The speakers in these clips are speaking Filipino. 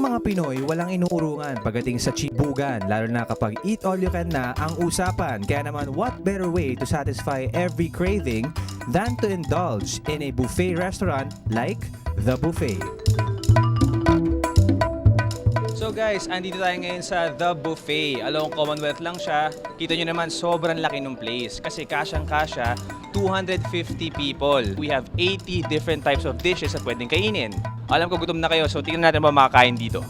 mga Pinoy walang inuurungan pagdating sa chibugan, lalo na kapag eat all you can na ang usapan. Kaya naman, what better way to satisfy every craving than to indulge in a buffet restaurant like The Buffet. So guys, andito tayo ngayon sa The Buffet. Along Commonwealth lang siya. Kita nyo naman, sobrang laki ng place. Kasi kasyang-kasya, 250 people. We have 80 different types of dishes na pwedeng kainin. Alam ko gutom na kayo, so tingnan natin ba makakain dito.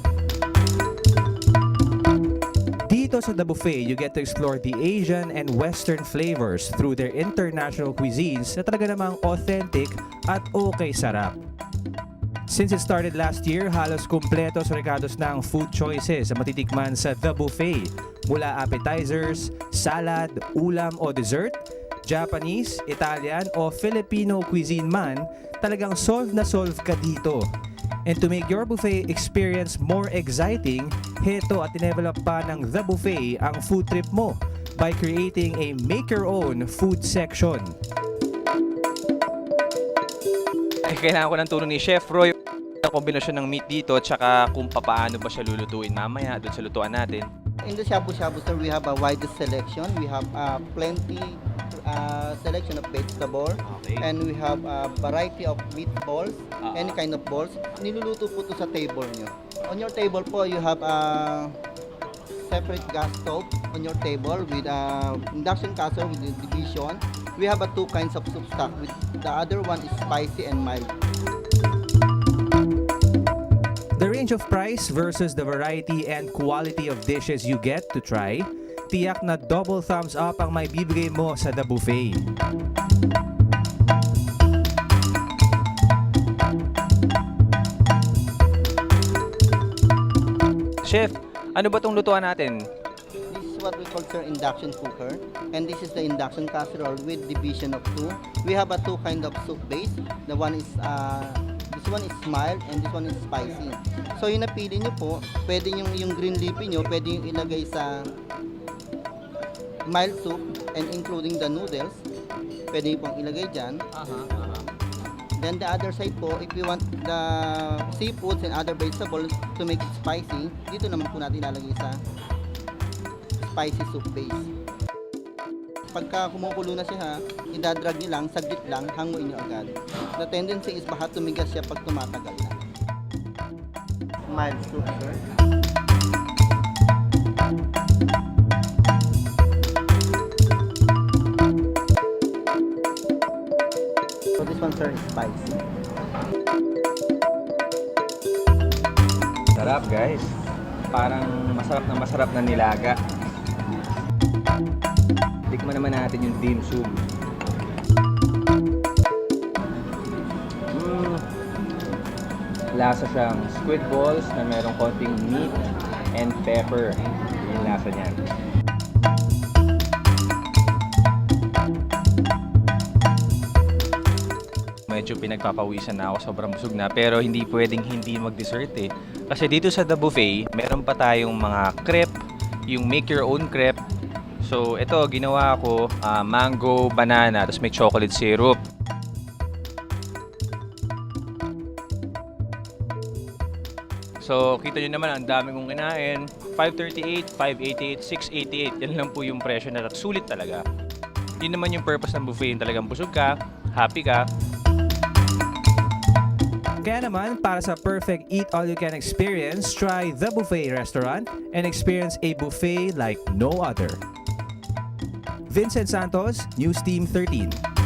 Dito sa The Buffet, you get to explore the Asian and Western flavors through their international cuisines na talaga namang authentic at okay sarap. Since it started last year, halos kumpleto sa recados ng food choices na matitikman sa The Buffet. Mula appetizers, salad, ulam o dessert, Japanese, Italian o Filipino cuisine man, talagang solve na solve ka dito. And to make your buffet experience more exciting, heto at tinevelop pa ng The Buffet ang food trip mo by creating a make-your-own food section. Ay, kailangan ko ng tulong ni Chef Roy. Ang kombinasyon ng meat dito, tsaka kung paano ba siya lulutuin mamaya doon sa lutuan natin. In the shabu-shabu, sir, we have a wide selection. We have plenty selection of vegetable, Okay. and we have a variety of meatballs, any kind of balls. Niluluto po to sa table nyo. On your table po, you have a separate gas stove on your table with induction casserole with the division. We have two kinds of soup stock. The other one is spicy and mild. The range of price versus the variety and quality of dishes you get to try, tiyak na double thumbs up ang may bibigay mo sa The Buffet. Chef, ano ba tong lutuan natin? This is what we call, sir, induction cooker, and this is the induction casserole with division of two. We have two kind of soup base. The one is this one is mild and this one is spicy. So yung napili nyo po, pwede yung green leafy nyo, pwede yung ilagay sa mild soup and including the noodles. Pwede yung pong ilagay dyan. Then the other side po, if you want the seafoods and other vegetables to make it spicy, dito naman po natin ilalagay sa spicy soup base. Pagka kumukulo na siya, idadrag nyo lang, saglit lang, hanguin nyo agad. The tendency is baka tumigas siya pag tumatagal na. Mild soup, sir. So this one, sir, is spicy. Sarap guys. Parang masarap na nilaga. Tikman naman natin yung dim sum. Lasa siyang squid balls na merong konting meat and pepper. Yung lasa niyan. Medyo pinagpapawisan na ako, sobrang busog na, pero hindi pwedeng hindi mag-dessert eh. Kasi dito sa The Buffet, meron pa tayong mga crepe, yung make your own crepe. So ito, ginawa ko mango, banana, tapos may chocolate syrup. So kita nyo naman, ang dami kong kinain. 538, 588, 688. Yan lang po yung presyo na sulit talaga. Yun naman yung purpose ng buffet, yung talagang busog ka, happy ka. Kaya naman, para sa perfect eat-all-you-can experience, try The Buffet Restaurant and experience a buffet like no other. Vincent Santos, News Team 13.